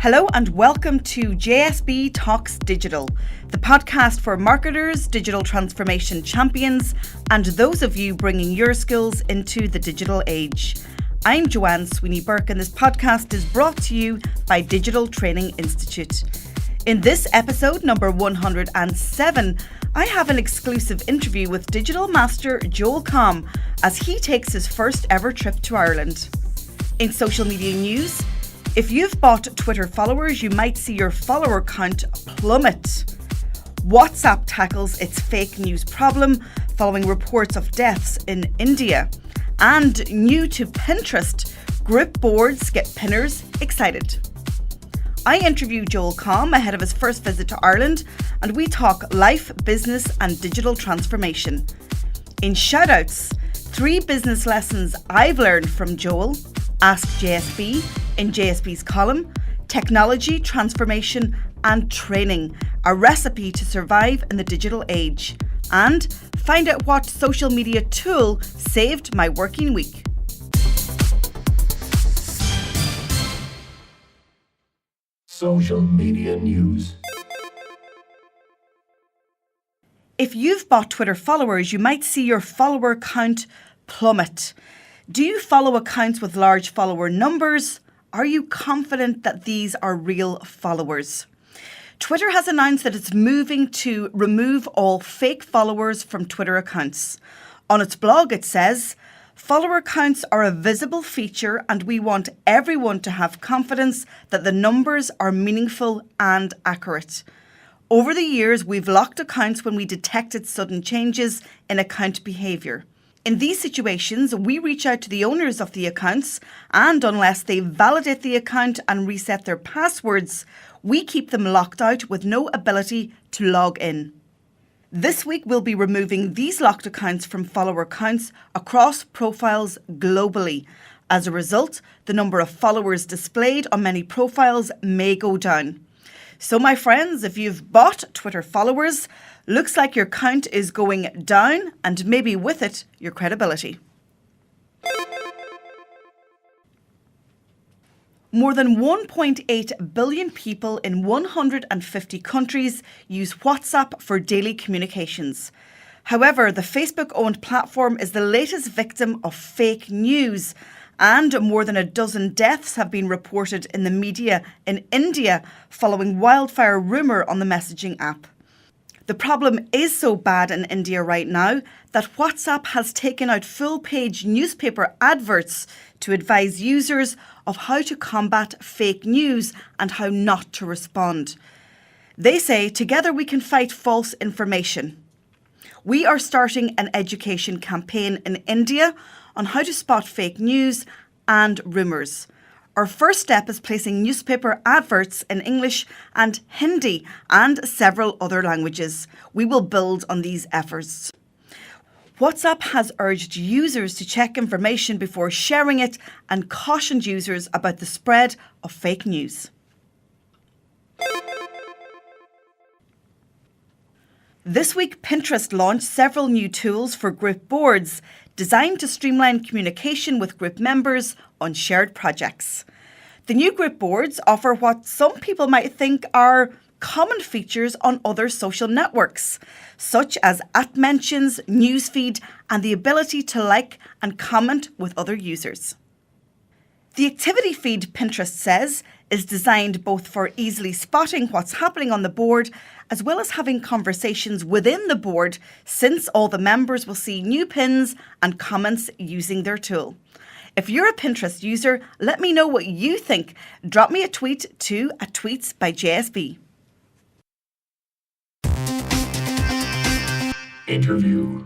Hello and welcome to JSB Talks Digital, the podcast for marketers, digital transformation champions, and those of you bringing your skills into the digital age. I'm Joanne Sweeney-Burke and this podcast is brought to you by Digital Training Institute. In this episode, number 107, I have an exclusive interview with digital master Joel Comm as he takes his first ever trip to Ireland. In social media news, if you've bought Twitter followers, you might see your follower count plummet. WhatsApp tackles its fake news problem following reports of deaths in India. And new to Pinterest, group boards get pinners excited. I interview Joel Comm ahead of his first visit to Ireland, and we talk life, business and digital transformation. In shoutouts, 3 business lessons I've learned from Joel, Ask JSB, in JSB's column, Technology, Transformation and Training, a recipe to survive in the digital age, and find out what social media tool saved my working week. Social media news. If you've bought Twitter followers, you might see your follower count plummet. Do you follow accounts with large follower numbers? Are you confident that these are real followers? Twitter has announced that it's moving to remove all fake followers from Twitter accounts. On its blog, it says, "Follower counts are a visible feature and we want everyone to have confidence that the numbers are meaningful and accurate. Over the years, we've locked accounts when we detected sudden changes in account behaviour. In these situations, we reach out to the owners of the accounts and unless they validate the account and reset their passwords, we keep them locked out with no ability to log in. This week, we'll be removing these locked accounts from follower counts across profiles globally. As a result, the number of followers displayed on many profiles may go down. So my friends, if you've bought Twitter followers, looks like your count is going down and maybe with it, your credibility." More than 1.8 billion people in 150 countries use WhatsApp for daily communications. However, the Facebook-owned platform is the latest victim of fake news, and more than a dozen deaths have been reported in the media in India following wildfire rumour on the messaging app. The problem is so bad in India right now that WhatsApp has taken out full-page newspaper adverts to advise users of how to combat fake news and how not to respond. They say, "Together we can fight false information." We are starting an education campaign in India on how to spot fake news and rumours. Our first step is placing newspaper adverts in English and Hindi and several other languages. We will build on these efforts. WhatsApp has urged users to check information before sharing it and cautioned users about the spread of fake news. This week, Pinterest launched several new tools for group boards designed to streamline communication with group members on shared projects. The new group boards offer what some people might think are common features on other social networks, such as @mentions, newsfeed, and the ability to like and comment with other users. The activity feed, Pinterest says, is designed both for easily spotting what's happening on the board as well as having conversations within the board, since all the members will see new pins and comments using their tool. If you're a Pinterest user, let me know what you think. Drop me a tweet to @tweetsbyJSB. Interview.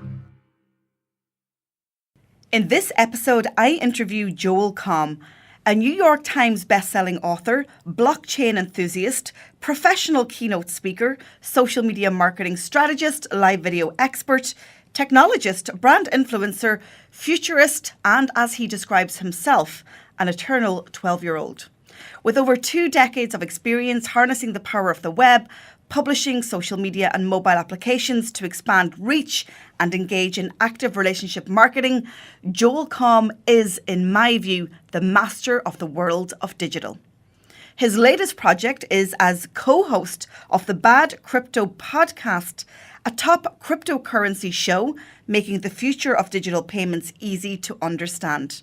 In this episode, I interview Joel Comm, a New York Times bestselling author, blockchain enthusiast, professional keynote speaker, social media marketing strategist, live video expert, technologist, brand influencer, futurist, and as he describes himself, an eternal 12-year-old. With over 2 decades of experience harnessing the power of the web, publishing social media and mobile applications to expand reach and engage in active relationship marketing, Joel Comm is, in my view, the master of the world of digital. His latest project is as co-host of the Bad Crypto podcast, a top cryptocurrency show making the future of digital payments easy to understand.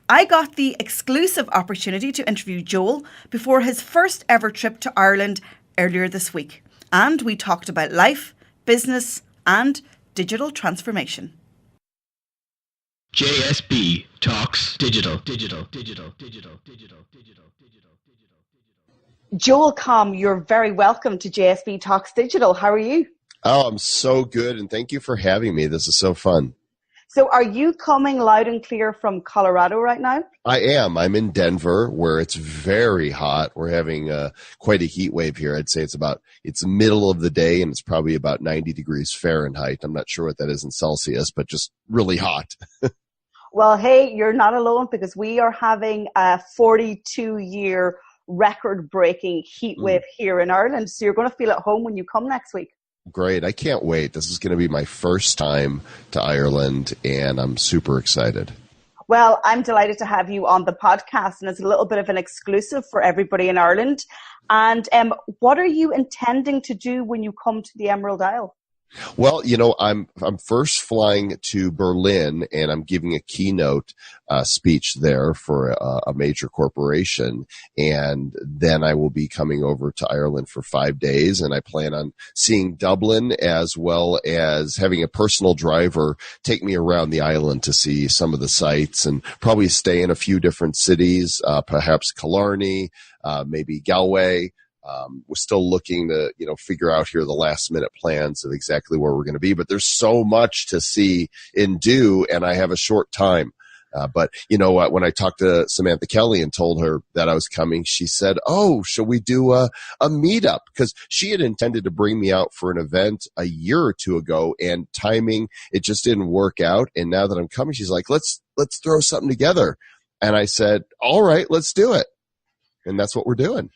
I got the exclusive opportunity to interview Joel before his first ever trip to Ireland earlier this week, and we talked about life, business, and digital transformation. JSB Talks Digital. Joel Comm, you're very welcome to JSB Talks Digital. How are you? Oh, I'm so good, and thank you for having me. This is so fun. So are you coming loud and clear from Colorado right now? I am. I'm in Denver, where it's very hot. We're having quite a heat wave here. I'd say it's the middle of the day, and it's probably about 90 degrees Fahrenheit. I'm not sure what that is in Celsius, but just really hot. Well, hey, you're not alone, because we are having a 42-year record-breaking heat wave here in Ireland. So you're going to feel at home when you come next week. Great. I can't wait. This is going to be my first time to Ireland, and I'm super excited. Well, I'm delighted to have you on the podcast, and it's a little bit of an exclusive for everybody in Ireland. And what are you intending to do when you come to the Emerald Isle? Well, I'm first flying to Berlin, and I'm giving a keynote speech there for a major corporation, and then I will be coming over to Ireland for 5 days, and I plan on seeing Dublin, as well as having a personal driver take me around the island to see some of the sites, and probably stay in a few different cities, perhaps Killarney, maybe Galway. We're still looking to, figure out here the last minute plans of exactly where we're going to be, but there's so much to see and do, and I have a short time. But when I talked to Samantha Kelly and told her that I was coming, she said, "Oh, shall we do a meetup?" Because she had intended to bring me out for an event a year or two ago, and timing, it just didn't work out. And now that I'm coming, she's like, let's throw something together. And I said, all right, let's do it. And that's what we're doing.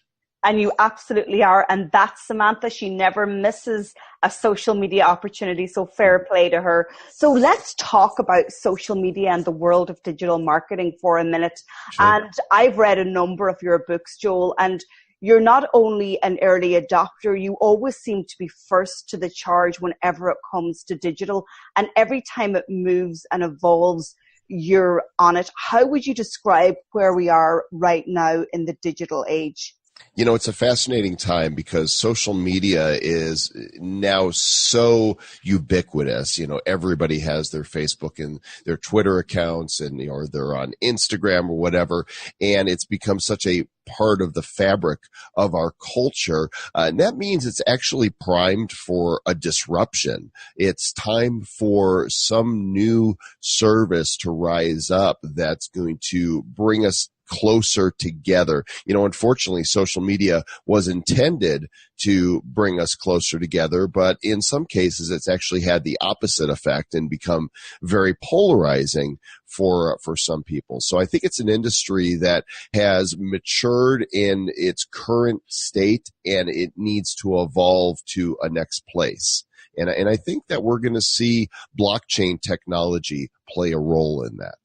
And you absolutely are. And that's Samantha. She never misses a social media opportunity. So fair play to her. So let's talk about social media and the world of digital marketing for a minute. Sure. And I've read a number of your books, Joel, and you're not only an early adopter, you always seem to be first to the charge whenever it comes to digital. And every time it moves and evolves, you're on it. How would you describe where we are right now in the digital age? It's a fascinating time because social media is now so ubiquitous. Everybody has their Facebook and their Twitter accounts, and or they're on Instagram or whatever, and it's become such a part of the fabric of our culture. And that means it's actually primed for a disruption. It's time for some new service to rise up that's going to bring us closer together. Unfortunately, social media was intended to bring us closer together, but in some cases, it's actually had the opposite effect and become very polarizing for some people. So I think it's an industry that has matured in its current state, and it needs to evolve to a next place. And I think that we're going to see blockchain technology play a role in that.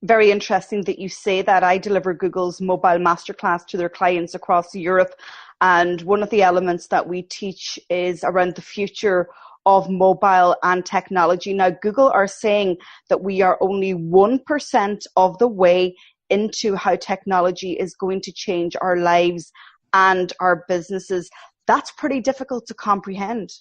Very interesting that you say that. I deliver Google's mobile masterclass to their clients across Europe. And one of the elements that we teach is around the future of mobile and technology. Now, Google are saying that we are only 1% of the way into how technology is going to change our lives and our businesses. That's pretty difficult to comprehend.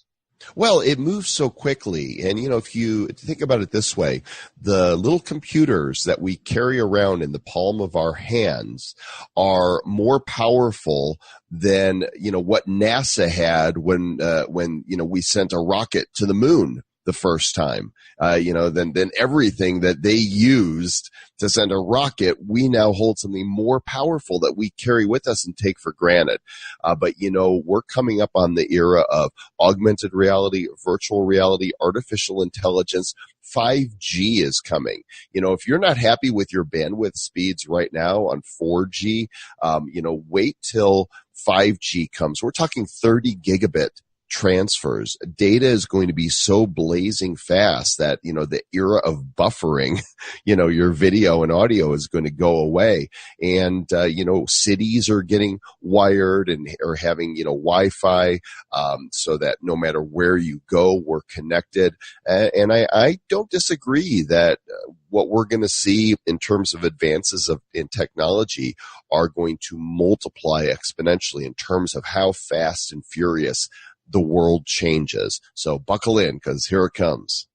Well, it moves so quickly. And, if you think about it this way, the little computers that we carry around in the palm of our hands are more powerful than, what NASA had when we sent a rocket to the moon the first time. Then everything that they used to send a rocket, we now hold something more powerful that we carry with us and take for granted. But we're coming up on the era of augmented reality, virtual reality, artificial intelligence. 5G is coming. If you're not happy with your bandwidth speeds right now on 4G, wait till 5G comes. We're talking 30 gigabit transfers. Data is going to be so blazing fast that, the era of buffering, your video and audio is going to go away. And, cities are getting wired and are having, Wi-Fi, so that no matter where you go, we're connected. And I don't disagree that what we're going to see in terms of advances in technology are going to multiply exponentially in terms of how fast and furious the world changes. So buckle in, because here it comes.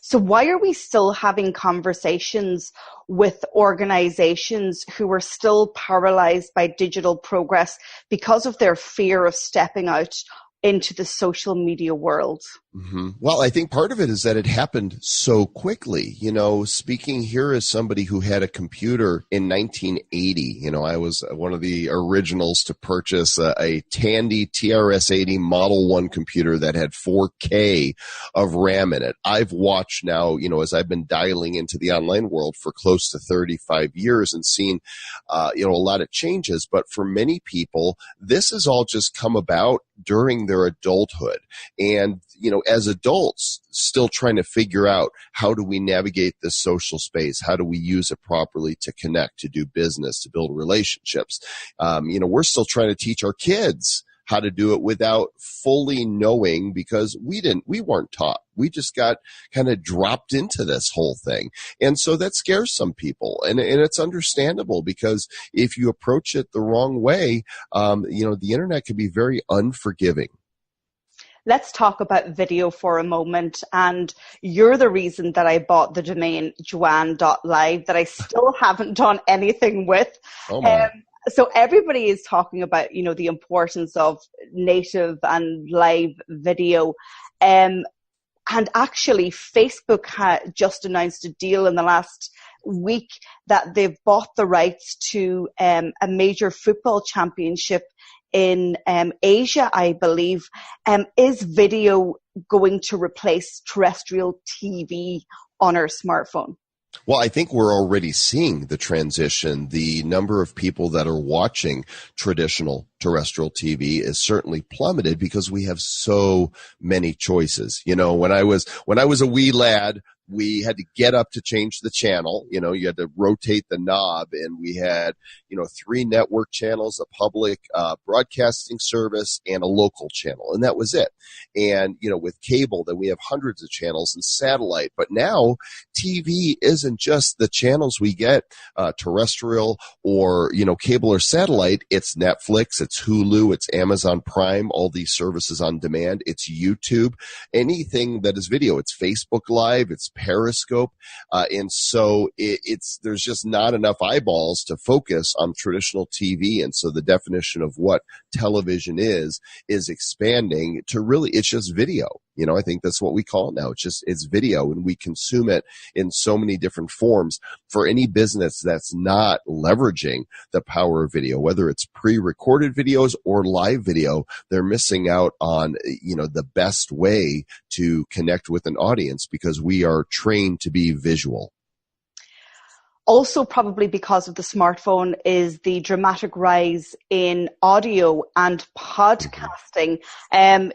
So why are we still having conversations with organizations who are still paralyzed by digital progress because of their fear of stepping out into the social media world? Mm-hmm. Well, I think part of it is that it happened so quickly. Speaking here as somebody who had a computer in 1980, I was one of the originals to purchase a Tandy TRS-80 Model 1 computer that had 4K of RAM in it. I've watched now, as I've been dialing into the online world for close to 35 years and seen, a lot of changes. But for many people, this has all just come about during their adulthood. And, as adults, still trying to figure out, how do we navigate this social space? How do we use it properly to connect, to do business, to build relationships? We're still trying to teach our kids how to do it without fully knowing, because we weren't taught. We just got kind of dropped into this whole thing. And so that scares some people, and it's understandable, because if you approach it the wrong way, the internet can be very unforgiving. Let's talk about video for a moment. And you're the reason that I bought the domain joanne.live that I still haven't done anything with. Oh my. So everybody is talking about, the importance of native and live video. And actually, Facebook had just announced a deal in the last week that they've bought the rights to a major football championship in Asia, I believe. Is video going to replace terrestrial TV on our smartphone? Well, I think we're already seeing the transition. The number of people that are watching traditional terrestrial TV is certainly plummeted because we have so many choices. When I was a wee lad, we had to get up to change the channel. You had to rotate the knob, and we had, 3 network channels, a public broadcasting service, and a local channel. And that was it. And, with cable, then we have hundreds of channels, and satellite. But now TV isn't just the channels we get, terrestrial or, cable or satellite. It's Netflix, it's Hulu, it's Amazon Prime, all these services on demand. It's YouTube, anything that is video. It's Facebook Live, it's Periscope, and so there's just not enough eyeballs to focus on traditional TV, and so the definition of what television is expanding to really, it's just video. I think that's what we call it now. It's video, and we consume it in so many different forms. For any business that's not leveraging the power of video, whether it's pre-recorded videos or live video, they're missing out on, the best way to connect with an audience, because we are trained to be visual. Also, probably because of the smartphone, is the dramatic rise in audio and podcasting.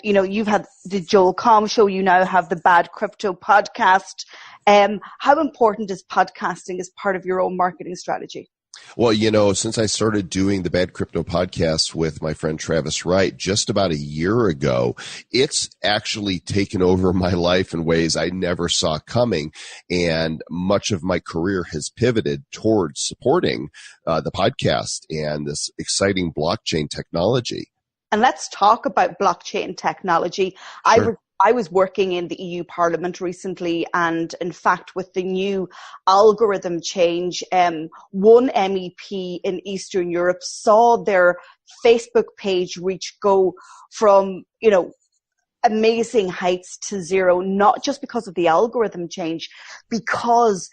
You've had the Joel Comm show. You now have the Bad Crypto podcast. How important is podcasting as part of your own marketing strategy? Well, since I started doing the Bad Crypto podcast with my friend Travis Wright just about a year ago, it's actually taken over my life in ways I never saw coming. And much of my career has pivoted towards supporting the podcast and this exciting blockchain technology. And let's talk about blockchain technology. Sure. I was working in the EU Parliament recently, and in fact, with the new algorithm change, one MEP in Eastern Europe saw their Facebook page go from, amazing heights to zero, not just because of the algorithm change, because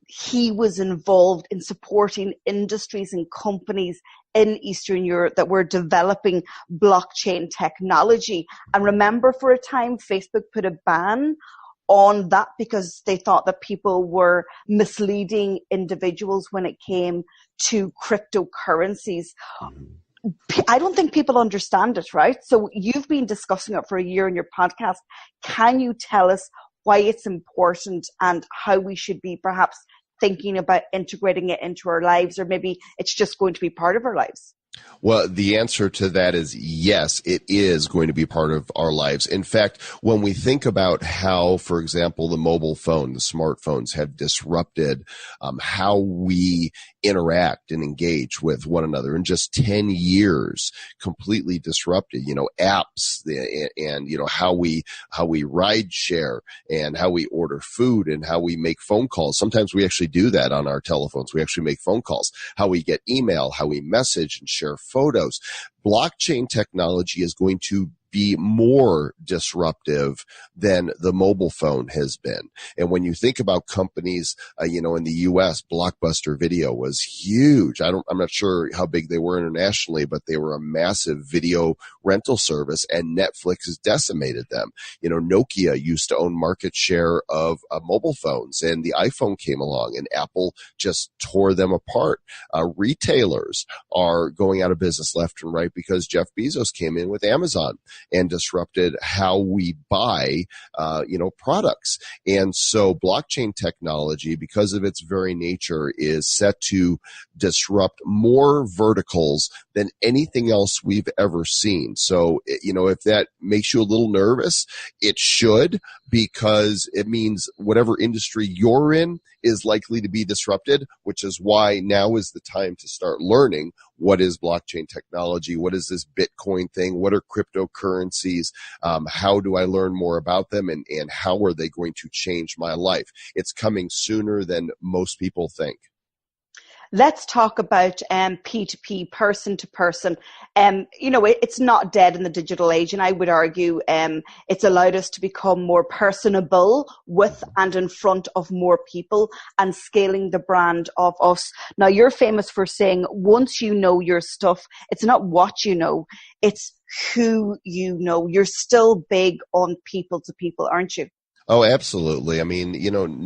he was involved in supporting industries and companies in Eastern Europe that were developing blockchain technology. And remember, for a time, Facebook put a ban on that because they thought that people were misleading individuals when it came to cryptocurrencies. I don't think people understand it, right? So you've been discussing it for a year in your podcast. Can you tell us why it's important and how we should be perhaps thinking about integrating it into our lives, or maybe it's just going to be part of our lives? Well, the answer to that is yes, it is going to be part of our lives. In fact, when we think about how, for example, the mobile phone, the smartphones have disrupted how we interact and engage with one another in just 10 years, completely disrupted, apps and, how we ride share and how we order food and how we make phone calls. Sometimes we actually do that on our telephones. We actually make phone calls, how we get email, how we message and share photos. Blockchain technology is going to be more disruptive than the mobile phone has been. And when you think about companies, in the US, Blockbuster Video was huge. I'm not sure how big they were internationally, but they were a massive video rental service, and Netflix has decimated them. Nokia used to own market share of mobile phones, and the iPhone came along and Apple just tore them apart. Retailers are going out of business left and right because Jeff Bezos came in with Amazon and disrupted how we buy, products. And so blockchain technology, because of its very nature, is set to disrupt more verticals than anything else we've ever seen. So, if that makes you a little nervous, it should, because it means whatever industry you're in is likely to be disrupted, which is why now is the time to start learning what is blockchain technology, what is this Bitcoin thing, what are cryptocurrencies, how do I learn more about them, and how are they going to change my life? It's coming sooner than most people think. Let's talk about P2P, person to person. It's not dead in the digital age, and I would argue it's allowed us to become more personable with and in front of more people and scaling the brand of us. Now, you're famous for saying once you know your stuff, it's not what you know, it's who you know. You're still big on people to people, aren't you? Oh, absolutely. I mean,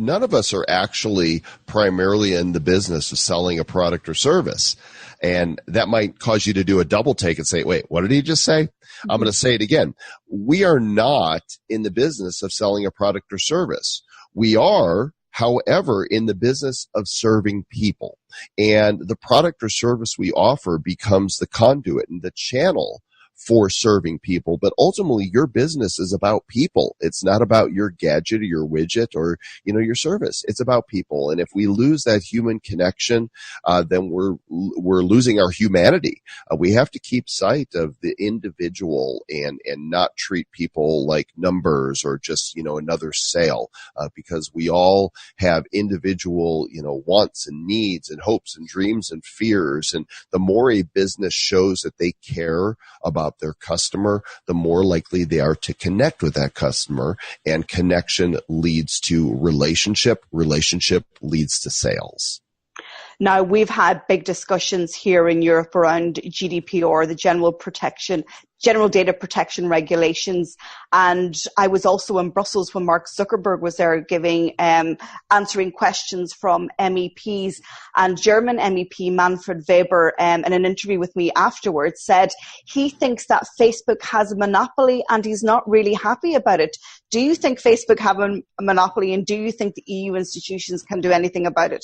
none of us are actually primarily in the business of selling a product or service. And that might cause you to do a double take and say, wait, what did he just say? Mm-hmm. I'm going to say it again. We are not in the business of selling a product or service. We are, however, in the business of serving people. And the product or service we offer becomes the conduit and the channel for serving people. But ultimately, your business is about people. It's not about your gadget or your widget or, your service. It's about people. And if we lose that human connection, then we're losing our humanity. We have to keep sight of the individual and not treat people like numbers or just, another sale, because we all have individual, wants and needs and hopes and dreams and fears. And the more a business shows that they care about their customer, the more likely they are to connect with that customer, and connection leads to relationship leads to sales. Now, we've had big discussions here in Europe around GDPR, the General Data Protection Regulations. And I was also in Brussels when Mark Zuckerberg was there answering questions from MEPs. And German MEP Manfred Weber, in an interview with me afterwards, said he thinks that Facebook has a monopoly and he's not really happy about it. Do you think Facebook have a monopoly, and do you think the EU institutions can do anything about it?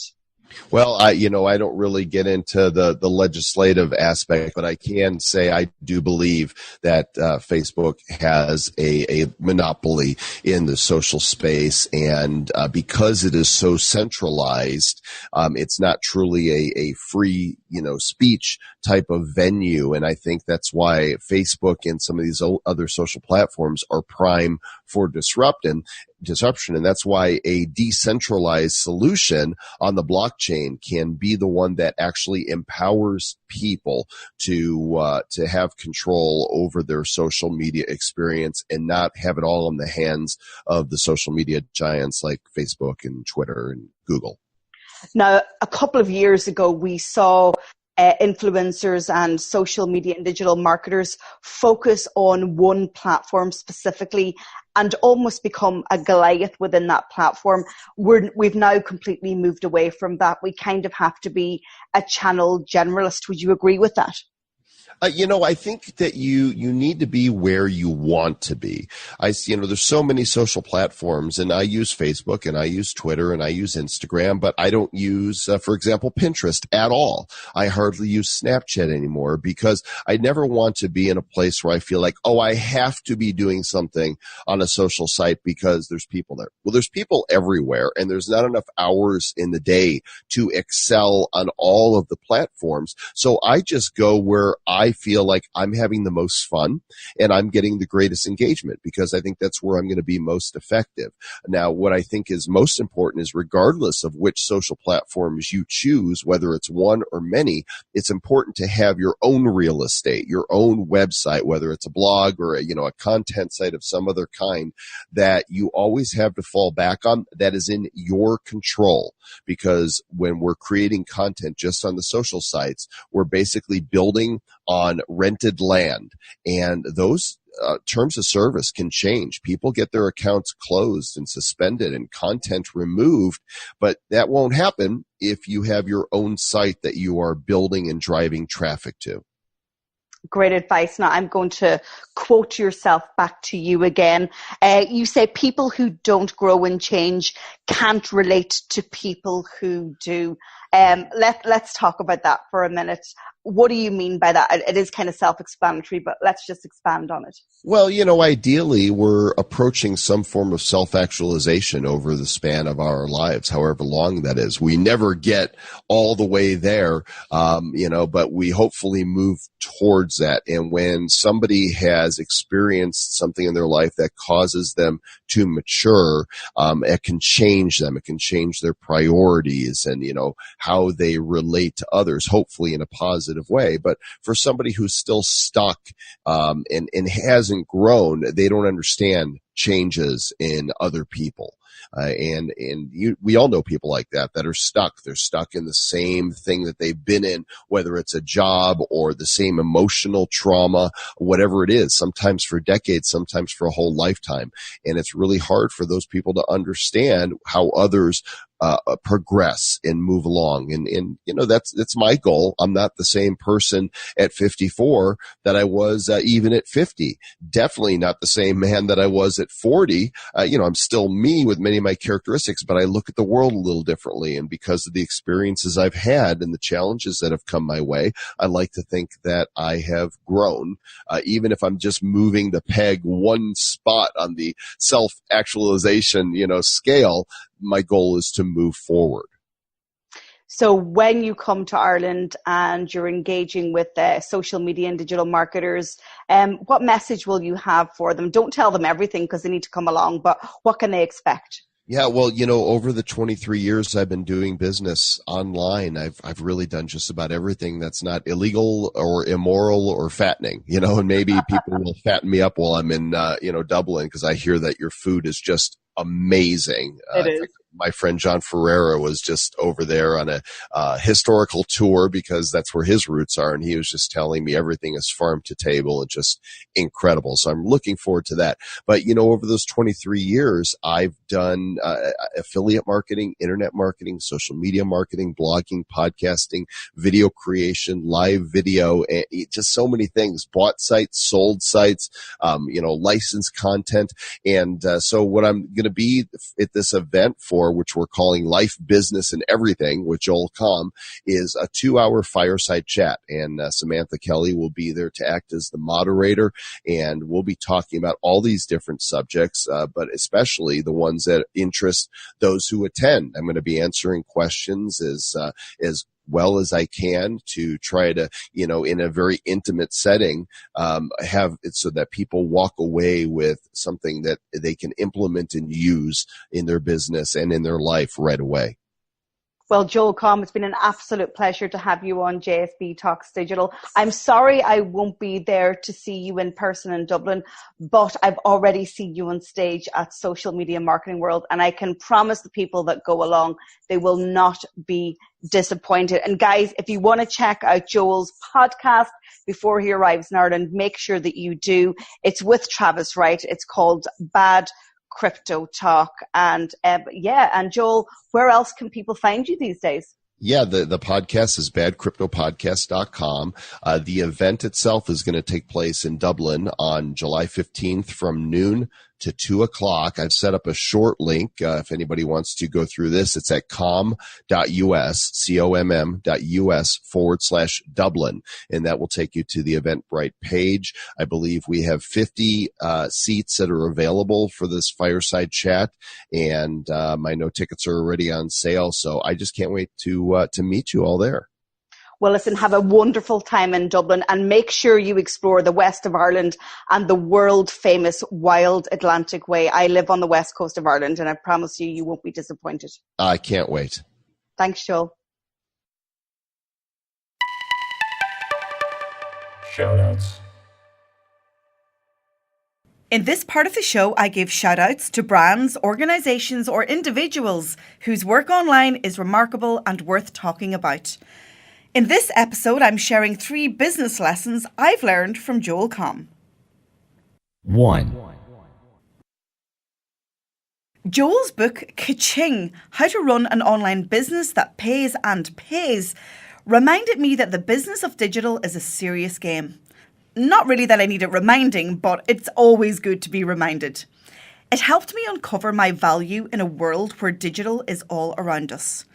Well, I don't really get into the legislative aspect, but I can say I do believe that Facebook has a monopoly in the social space, and because it is so centralized, it's not truly a free, speech type of venue. And I think that's why Facebook and some of these other social platforms are prime for disruption. And that's why a decentralized solution on the blockchain can be the one that actually empowers people to have control over their social media experience and not have it all in the hands of the social media giants like Facebook and Twitter and Google. Now, a couple of years ago, we saw influencers and social media and digital marketers focus on one platform specifically and almost become a Goliath within that platform. We've now completely moved away from that. We kind of have to be a channel generalist. Would you agree with that? I think that you need to be where you want to be. I see, there's so many social platforms, and I use Facebook, and I use Twitter, and I use Instagram, but I don't use, for example, Pinterest at all. I hardly use Snapchat anymore because I never want to be in a place where I feel like, oh, I have to be doing something on a social site because there's people there. Well, there's people everywhere, and there's not enough hours in the day to excel on all of the platforms. So I just go where I feel like I'm having the most fun and I'm getting the greatest engagement, because I think that's where I'm going to be most effective. Now, what I think is most important is, regardless of which social platforms you choose, whether it's one or many, it's important to have your own real estate, your own website, whether it's a blog or a content site of some other kind, that you always have to fall back on, that is in your control. Because when we're creating content just on the social sites, we're basically building on rented land, and those terms of service can change. People get their accounts closed and suspended and content removed, but that won't happen if you have your own site that you are building and driving traffic to. Great advice. Now I'm going to quote yourself back to you again. You say people who don't grow and change can't relate to people who do. Let's talk about that for a minute. What do you mean by that? It is kind of self-explanatory, but let's just expand on it. Well, ideally, we're approaching some form of self-actualization over the span of our lives, however long that is. We never get all the way there, but we hopefully move towards that. And when somebody has experienced something in their life that causes them to mature, it can change them. It can change their priorities and, how they relate to others, hopefully in a positive way. But for somebody who's still stuck, and hasn't grown, they don't understand changes in other people. We all know people like that are stuck. They're stuck in the same thing that they've been in, whether it's a job or the same emotional trauma, whatever it is, sometimes for decades, sometimes for a whole lifetime. And it's really hard for those people to understand how others progress and move along. And that's my goal. I'm not the same person at 54 that I was even at 50. Definitely not the same man that I was at 40. I'm still me with many of my characteristics, but I look at the world a little differently. And because of the experiences I've had and the challenges that have come my way, I like to think that I have grown, even if I'm just moving the peg one spot on the self-actualization, scale. My goal is to move forward. So when you come to Ireland and you're engaging with social media and digital marketers, what message will you have for them? Don't tell them everything because they need to come along, but what can they expect? Yeah, well, over the 23 years I've been doing business online, I've really done just about everything that's not illegal or immoral or fattening, and maybe people will fatten me up while I'm in, Dublin, because I hear that your food is just amazing. It is. My friend John Ferreira was just over there on a historical tour because that's where his roots are. And he was just telling me everything is farm to table and just incredible. So I'm looking forward to that. But, over those 23 years, I've done affiliate marketing, internet marketing, social media marketing, blogging, podcasting, video creation, live video, and just so many things, bought sites, sold sites, licensed content. And so what I'm going to be at this event for, which we're calling Life, Business, and Everything with Joel Comm, is a 2-hour fireside chat. And Samantha Kelly will be there to act as the moderator. And we'll be talking about all these different subjects, but especially the ones that interest those who attend. I'm going to be answering questions as well as I can to try to, in a very intimate setting, have it so that people walk away with something that they can implement and use in their business and in their life right away. Well, Joel Comm, it's been an absolute pleasure to have you on JSB Talks Digital. I'm sorry I won't be there to see you in person in Dublin, but I've already seen you on stage at Social Media Marketing World, and I can promise the people that go along, they will not be disappointed. And guys, if you want to check out Joel's podcast before he arrives in Ireland, make sure that you do. It's with Travis Wright. It's called Bad Crypto Talk. And and Joel, where else can people find you these days? Yeah, the podcast is badcryptopodcast.com. The event itself is going to take place in Dublin on July 15th from noon to 2 o'clock. I've set up a short link. If anybody wants to go through this, it's at comm.us, comm.us/Dublin. And that will take you to the Eventbrite page. I believe we have 50 seats that are available for this fireside chat. And I know tickets are already on sale. So I just can't wait to meet you all there. Well, listen, have a wonderful time in Dublin and make sure you explore the west of Ireland and the world famous Wild Atlantic Way. I live on the west coast of Ireland and I promise you, you won't be disappointed. I can't wait. Thanks, Joel. Shoutouts. In this part of the show, I give shout-outs to brands, organisations or individuals whose work online is remarkable and worth talking about. In this episode, I'm sharing 3 business lessons I've learned from Joel Comm. 1. Joel's book, Ka-Ching, How to Run an Online Business That Pays and Pays, reminded me that the business of digital is a serious game. Not really that I need it reminding, but it's always good to be reminded. It helped me uncover my value in a world where digital is all around us.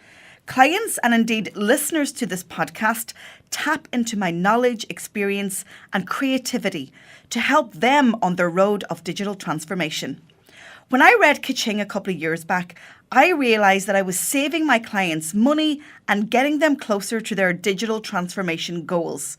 Clients and indeed listeners to this podcast tap into my knowledge, experience and creativity to help them on their road of digital transformation. When I read Ka-Ching a couple of years back, I realised that I was saving my clients money and getting them closer to their digital transformation goals,